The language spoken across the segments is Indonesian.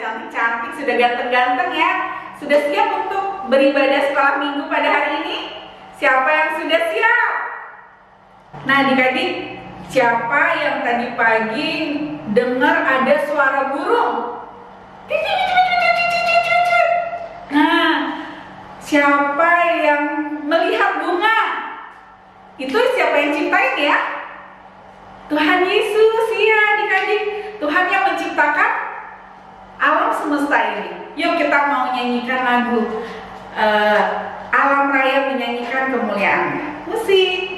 cantik-cantik, sudah ganteng-ganteng ya. Sudah siap untuk beribadah sekolah minggu pada hari ini? Siapa yang sudah siap? Nah adik-adik, siapa yang tadi pagi dengar ada suara burung? Nah, siapa yang melihat bunga? Itu siapa yang ciptain ya? Tuhan Yesus, ya adik-adik. Tuhan yang menciptakan alam semesta ini. Yuk kita mau nyanyikan lagu Alam Raya menyanyikan kemuliaan. Musik.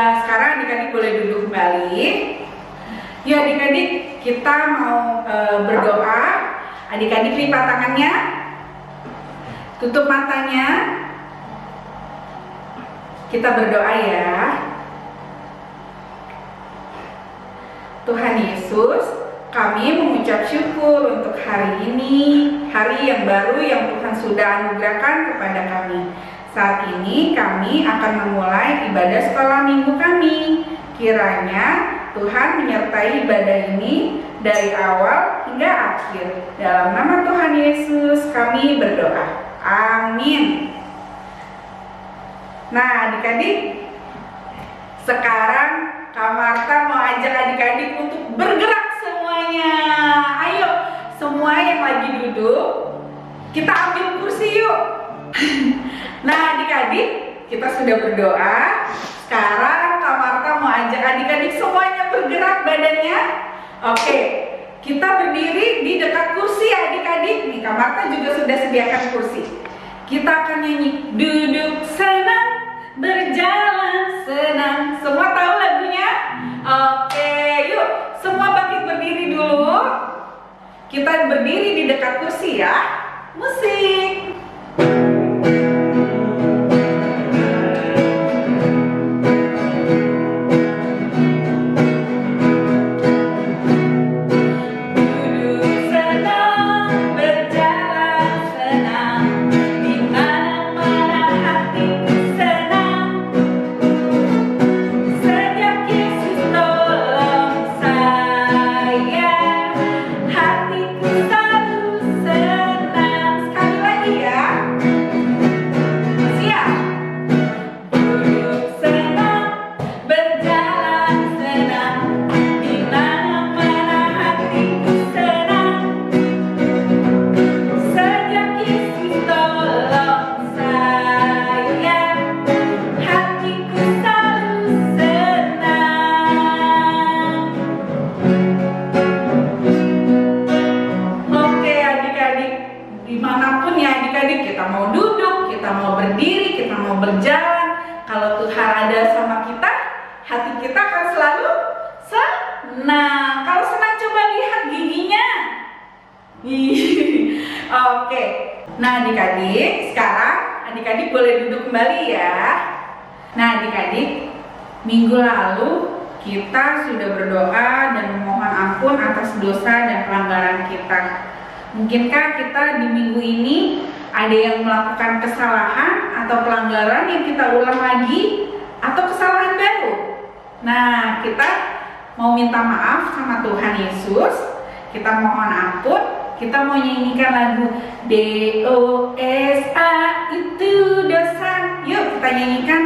Sekarang adik-adik boleh duduk kembali. Ya adik-adik, kita mau berdoa. Adik-adik lipat tangannya, tutup matanya. Kita berdoa ya. Tuhan Yesus, kami mengucap syukur untuk hari ini, hari yang baru yang Tuhan sudah anugerahkan kepada kami. Saat ini kami akan memulai ibadah sekolah minggu kami. Kiranya Tuhan menyertai ibadah ini dari awal hingga akhir. Dalam nama Tuhan Yesus kami berdoa. Amin. Nah adik-adik, sekarang Kak Marta mau ajak adik-adik untuk bergerak semuanya. Ayo, semua yang lagi duduk, kita ambil kursi yuk. Nah adik-adik, kita sudah berdoa. Sekarang Kak Marta mau ajak adik-adik semuanya bergerak badannya. Oke, kita berdiri di dekat kursi adik-adik. Nih Kak Marta juga sudah sediakan kursi. Kita akan nyanyi duduk senang, berjalan senang. Semua tahu lagunya? Oke, yuk semua bangkit berdiri dulu. Kita berdiri di dekat kursi ya. Musik. Kalau Tuhan ada sama kita, hati kita akan selalu senang. Kalau senang coba lihat giginya. Oke. Nah adik-adik, sekarang adik-adik boleh duduk kembali ya. Nah adik-adik, minggu lalu kita sudah berdoa dan memohon ampun atas dosa dan pelanggaran kita. Mungkinkah kita di minggu ini ada yang melakukan kesalahan atau pelanggaran yang kita ulang lagi, atau kesalahan baru? Nah, kita mau minta maaf sama Tuhan Yesus, kita mohon ampun, kita mau nyanyikan lagu DOSA itu dosa. Yuk kita nyanyikan.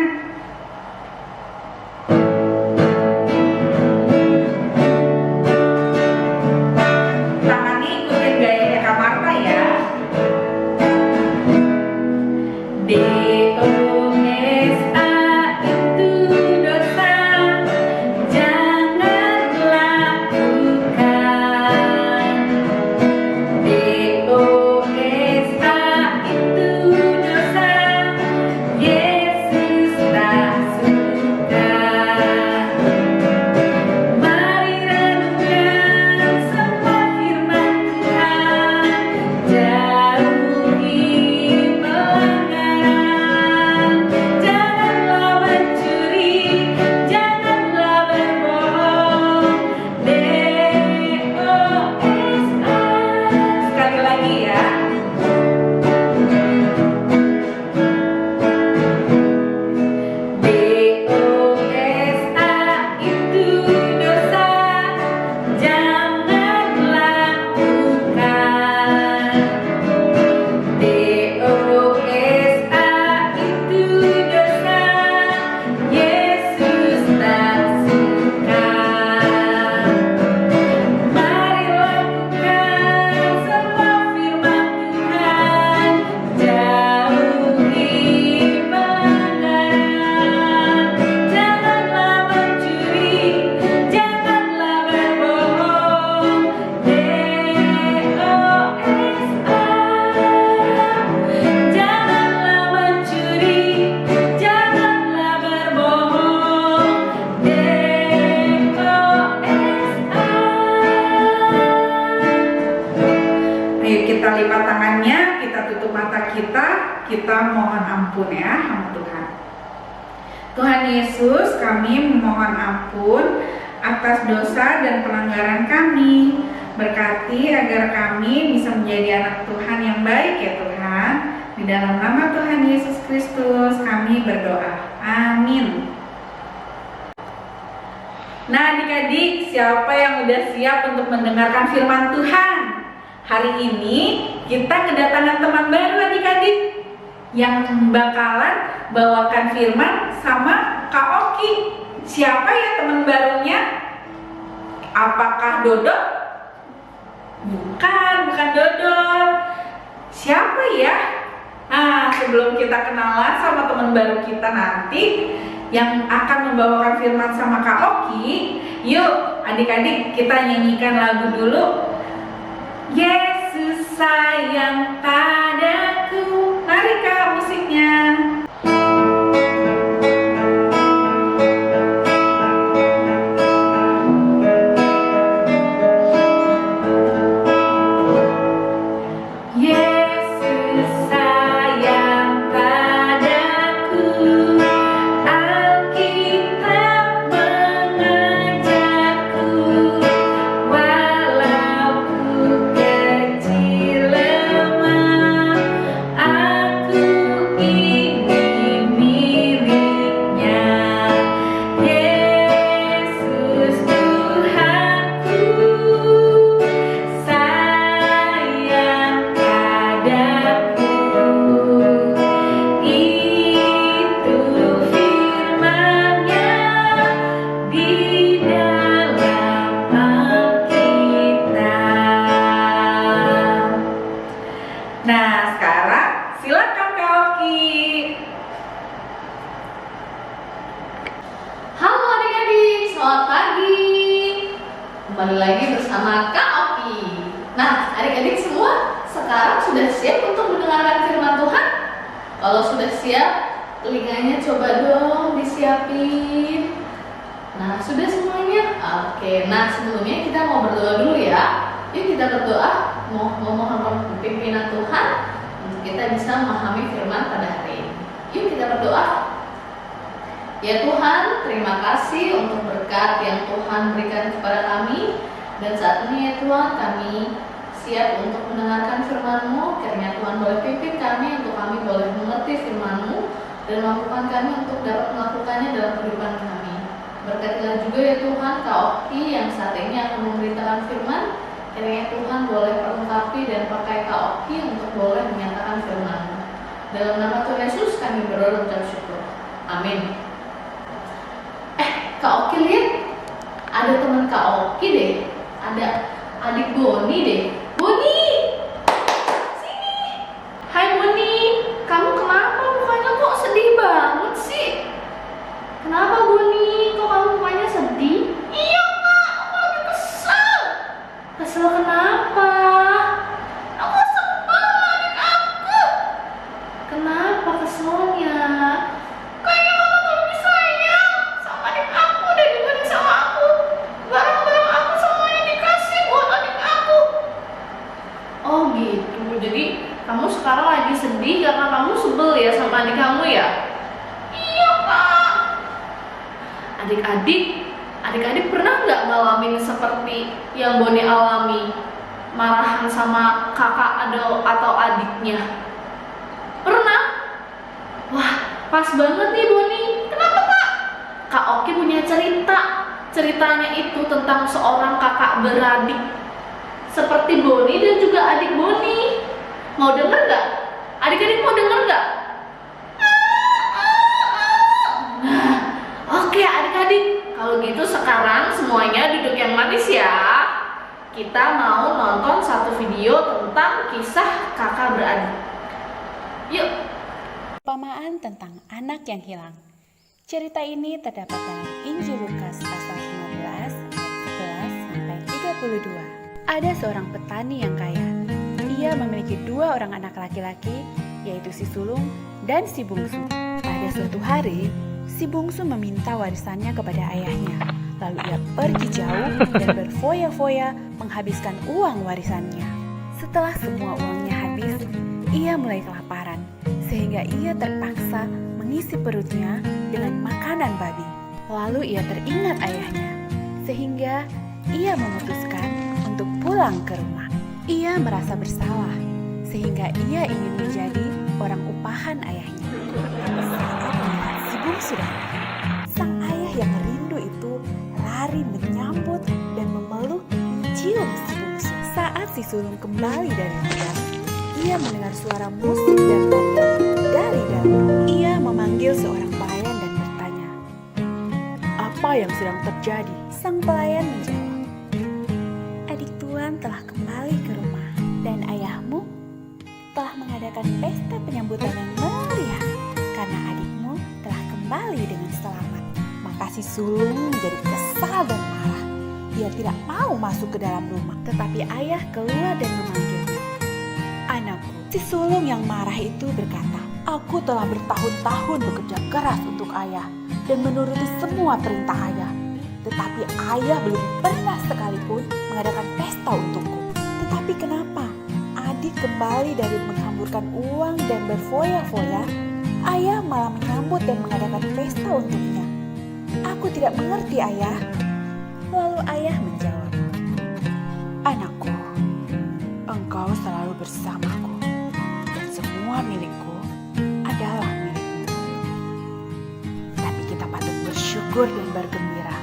Kita lipat tangannya, kita tutup mata kita mohon ampun ya sama Tuhan. Tuhan Yesus, kami memohon ampun atas dosa dan pelanggaran kami. Berkati agar kami bisa menjadi anak Tuhan yang baik ya Tuhan. Di dalam nama Tuhan Yesus Kristus kami berdoa. Amin. Nah adik-adik, siapa yang udah siap untuk mendengarkan firman Tuhan? Hari ini kita kedatangan teman baru adik-adik yang bakalan bawakan firman sama Kak Oki. Siapa ya teman barunya? Apakah Dodo? Bukan Dodo. Siapa ya? Nah, sebelum kita kenalan sama teman baru kita nanti yang akan membawakan firman sama Kak Oki, yuk adik-adik kita nyanyikan lagu dulu. Yesus sayang padaku. Mari Kak musiknya. Nah, sekarang silakan Kak Oki. Halo adik-adik, selamat pagi. Kembali lagi bersama Kak Oki. Nah, adik-adik semua sekarang sudah siap untuk mendengarkan firman Tuhan? Kalau sudah siap, telinganya coba dong disiapin. Nah, sudah semuanya? Oke, nah sebelumnya kita mau berdoa dulu ya. Yuk kita berdoa, memohon pimpinan Tuhan untuk kita bisa memahami firman pada hari ini. Yuk kita berdoa. Ya Tuhan, terima kasih untuk berkat yang Tuhan berikan kepada kami. Dan saat ini ya Tuhan, kami siap untuk mendengarkan firman-Mu. Kiranya Tuhan boleh pimpin kami untuk kami boleh mengerti firman-Mu dan mampukan kami untuk dapat melakukannya dalam kehidupan kami. Berkatilah juga ya Tuhan Kak Oki yang saat ini akan memberitakan firman. Kiranya Tuhan boleh perlengkapi dan pakai Kak Oki untuk boleh menyatakan firman-Mu. Dalam nama Tuhan Yesus kami berdoa dan ucap syukur. Amin. Kak Oki lihat, ada teman Kak Oki deh, ada adik Boni deh. Boni, sini. Hai Boni, kamu kenapa mukanya kok sedih banget sih? Kenapa Boni, kok kamu mukanya sedih? Iya Kak, aku lagi kesel. Kesel kenapa? Aku sebel sama adik aku. Kenapa keselnya? Kayaknya kamu tuh lebih sayang sama adik aku deh dibanding sama aku. Barang-barang aku semuanya dikasih buat adik aku. Oh gitu, jadi kamu sekarang lagi sedih karena kamu sebel ya sama adik kamu ya? Iya Kak. Adik-adik pernah nggak ngalamin seperti yang Boni alami, marahan sama kakak atau adiknya? Pernah? Wah, pas banget nih Boni. Kenapa Kak? Kak Oki punya cerita. Ceritanya itu tentang seorang kakak beradik seperti Boni dan juga adik Boni. Mau denger nggak? Adik-adik mau denger nggak? Nah, oke adik-adik. Kalau gitu sekarang semuanya duduk yang manis ya. Kita mau nonton satu video tentang kisah kakak beradik. Yuk. Perumpamaan tentang anak yang hilang. Cerita ini terdapat dalam Injil Lukas pasal 15 ayat 11 sampai 32. Ada seorang petani yang kaya. Ia memiliki 2 orang anak laki-laki, yaitu si sulung dan si bungsu. Pada suatu hari, si bungsu meminta warisannya kepada ayahnya. Lalu ia pergi jauh dan berfoya-foya menghabiskan uang warisannya. Setelah semua uangnya habis, ia mulai kelaparan, sehingga ia terpaksa mengisi perutnya dengan makanan babi. Lalu ia teringat ayahnya, sehingga ia memutuskan untuk pulang ke rumah. Ia merasa bersalah, sehingga ia ingin menjadi orang upahan ayahnya. Saat melihat si bungsu datang, sang ayah yang rindu itu lari menyambut dan memeluk mencium si bungsu. Saat si sulung kembali dari ladang, ia mendengar suara musik dan tarian dari dalam. Ia memanggil seorang pelayan dan bertanya, "Apa yang sedang terjadi?" Sang pelayan menjawab, "Adik tuan telah kembali ke rumah dan ayahmu telah mengadakan pesta penyambutan yang meriah karena adikmu telah kembali dengan selamat." Maka si sulung menjadi kesal dan marah. Ia tidak mau masuk ke dalam rumah, tetapi ayah keluar dan memanggilnya. "Anakku," si sulung yang marah itu berkata, "Aku telah bertahun-tahun bekerja keras untuk ayah dan menuruti semua perintah ayah. Tetapi ayah belum pernah sekalipun mengadakan pesta untukku. Tetapi kenapa adik kembali dari menghamburkan uang dan berfoya-foya, ayah malah menyambut dan mengadakan pesta untuknya? Aku tidak mengerti ayah." Lalu ayah menjawab, "Anakku, engkau selalu bersamaku dan semua milikku adalah milikmu. Tapi kita patut bersyukur dan bergembira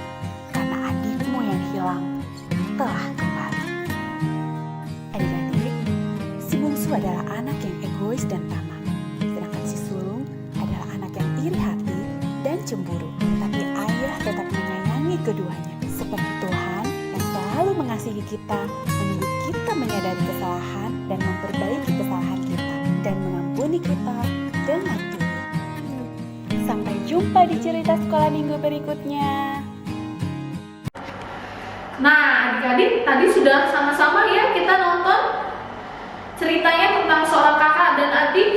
karena adikmu yang hilang telah kembali." Adik-adik, si bungsu adalah anak yang egois dan tamak, sedangkan si sulung adalah anak yang iri hati dan cemburu. Tapi ayah tetap menyayangi keduanya. Seperti Tuhan yang selalu mengasihi kita, menunggu kita menyadari kesalahan dan memperbaiki kesalahan kita, dan mengampuni kita dengan tulus. Sampai jumpa di cerita sekolah minggu berikutnya. Nah adik-adik, tadi sudah sama-sama ya kita nonton ceritanya tentang seorang kakak dan adik.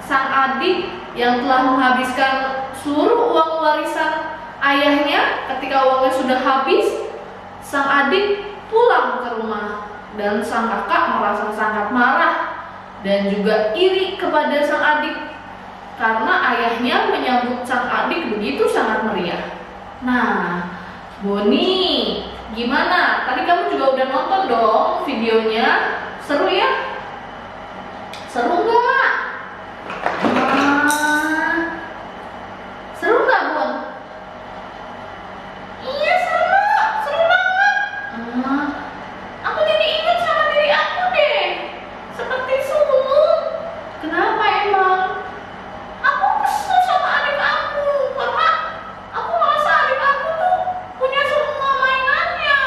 Sang adik yang telah menghabiskan seluruh uang warisan ayahnya. Ketika uangnya sudah habis, sang adik pulang ke rumah dan sang kakak merasa sangat marah dan juga iri kepada sang adik karena ayahnya menyambut sang adik begitu sangat meriah. Nah, Boni, gimana? Tadi kamu juga udah nonton dong videonya? Seru ya? Seru nggak? Seru nggak, Bon? Iya seru, seru banget. Aku jadi ingat sama diri aku deh, seperti sulung. Kenapa emang? Aku kesel sama adik aku karena aku merasa adik aku tuh punya semua mainannya.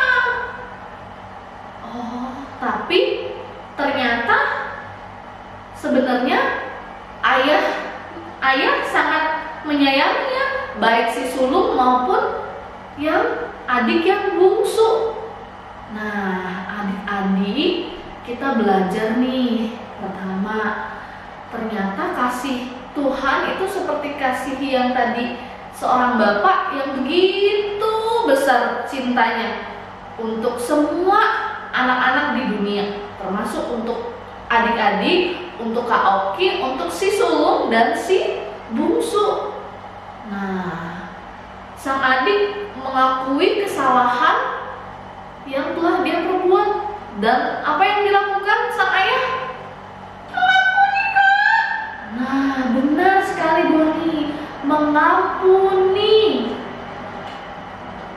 Oh, tapi ternyata sebenarnya ayah sangat menyayanginya, baik si sulung maupun yang adik yang bungsu. Nah, adik-adik, kita belajar nih. Pertama, ternyata kasih Tuhan itu seperti kasih yang tadi seorang bapak yang begitu besar cintanya untuk semua anak-anak di dunia, termasuk untuk adik-adik, untuk Kak Oki, untuk si sulung dan si bungsu. Nah, sang adik mengakui kesalahan yang telah dia perbuat, dan apa yang dilakukan sang ayah? Mengampuni, Kak. Nah, benar sekali Boni, mengampuni.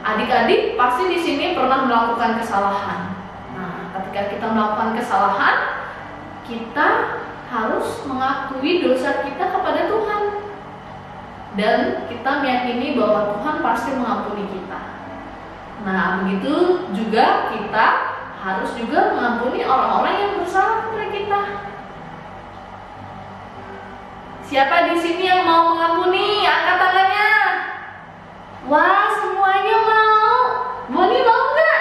Adik-adik pasti di sini pernah melakukan kesalahan. Nah, ketika kita melakukan kesalahan, kita harus mengakui dosa kita kepada Tuhan, dan kita meyakini bahwa Tuhan pasti mengampuni kita. Nah, begitu juga kita harus juga mengampuni orang-orang yang bersalah kepada kita. Siapa di sini yang mau mengampuni? Angkat tangannya. Wah, semuanya mau. Boni mau nggak?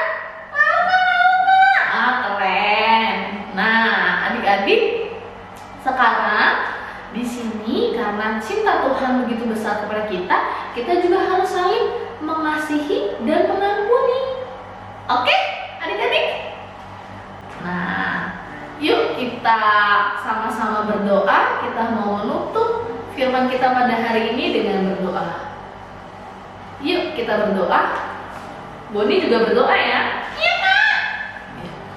Mau nggak? Ah, keren. Nah, adik-adik, sekarang di sini karena cinta Tuhan begitu besar kepada kita juga harus saling mengasihi dan mengampuni. Oke, adik-adik? Nah, yuk kita sama-sama berdoa. Kita mau menutup firman kita pada hari ini dengan berdoa. Yuk kita berdoa. Boni juga berdoa ya? Iya, Kak.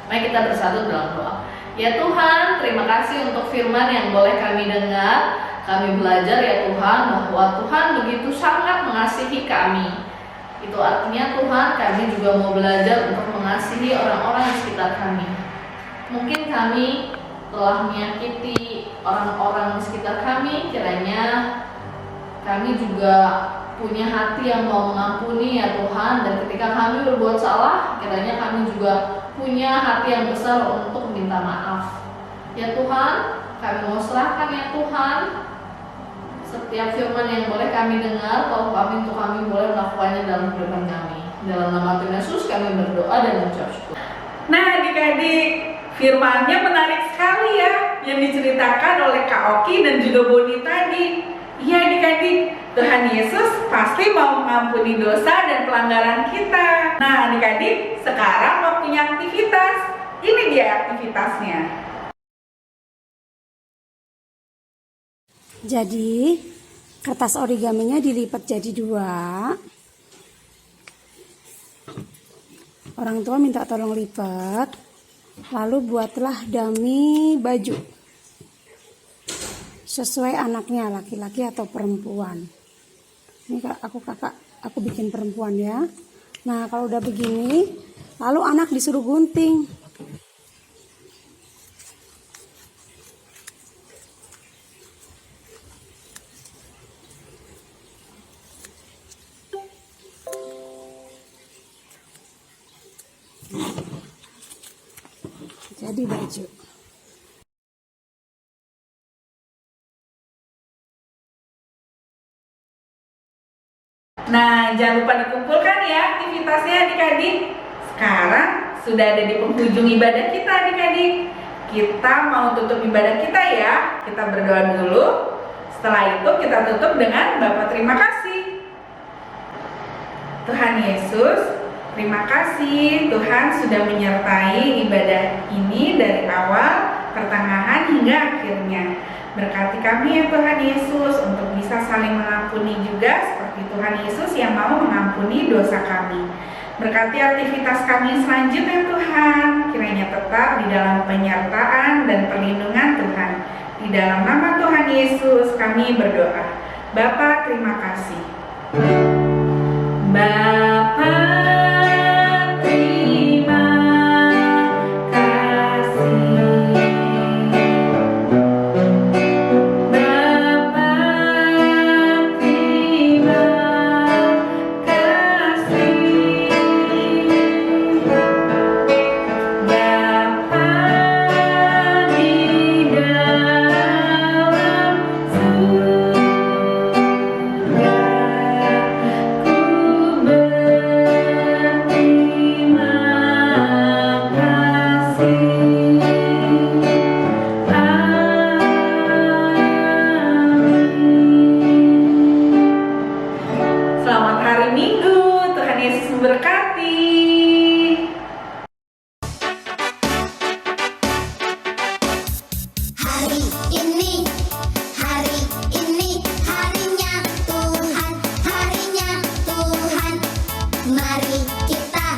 Mari kita bersatu dalam doa. Ya Tuhan, terima kasih untuk firman yang boleh kami dengar. Kami belajar ya Tuhan bahwa Tuhan begitu sangat mengasihi kami. Itu artinya Tuhan, kami juga mau belajar untuk mengasihi orang-orang di sekitar kami. Mungkin kami telah menyakiti orang-orang di sekitar kami, kiranya kami juga punya hati yang mau mengampuni ya Tuhan. Dan ketika kami berbuat salah, kiranya kami juga punya hati yang besar untuk minta maaf. Ya Tuhan, kami mau serahkan ya Tuhan setiap firman yang boleh kami dengar, tolong kami untuk kami boleh melakukannya dalam kehidupan kami. Dalam nama Tuhan Yesus kami berdoa dan mengucap syukur. Nah, adik-adik, firmannya menarik sekali ya, yang diceritakan oleh Kak Oki dan juga Boni tadi. Iya adik-adik, Tuhan Yesus pasti mau mengampuni dosa dan pelanggaran kita. Nah adik-adik, sekarang waktunya aktivitas. Ini dia aktivitasnya. Jadi kertas origaminya dilipat jadi 2. Orang tua minta tolong lipat. Lalu buatlah dummy baju sesuai anaknya, laki-laki atau perempuan. Ini aku bikin perempuan ya. Nah kalau udah begini, lalu anak disuruh gunting. Jadi baju. Nah, jangan lupa dikumpulkan ya aktivitasnya adik-adik. Sekarang sudah ada di penghujung ibadah kita adik-adik. Kita mau tutup ibadah kita ya. Kita berdoa dulu. Setelah itu kita tutup dengan Bapa terima kasih. Tuhan Yesus, terima kasih Tuhan sudah menyertai ibadah ini dari awal, pertengahan hingga akhirnya. Berkati kami ya Tuhan Yesus untuk bisa saling mengampuni juga seperti Tuhan Yesus yang mau mengampuni dosa kami. Berkati aktivitas kami selanjutnya Tuhan, kiranya tetap di dalam penyertaan dan perlindungan Tuhan. Di dalam nama Tuhan Yesus kami berdoa. Bapa terima kasih. Bapa terima kasih. Bapa terima kasih. Bapa di dalam surga, ku berterima kasih. Amin. Selamat hari Minggu, Tuhan Yesus memberkati. Hari ini harinya Tuhan, harinya Tuhan. Mari kita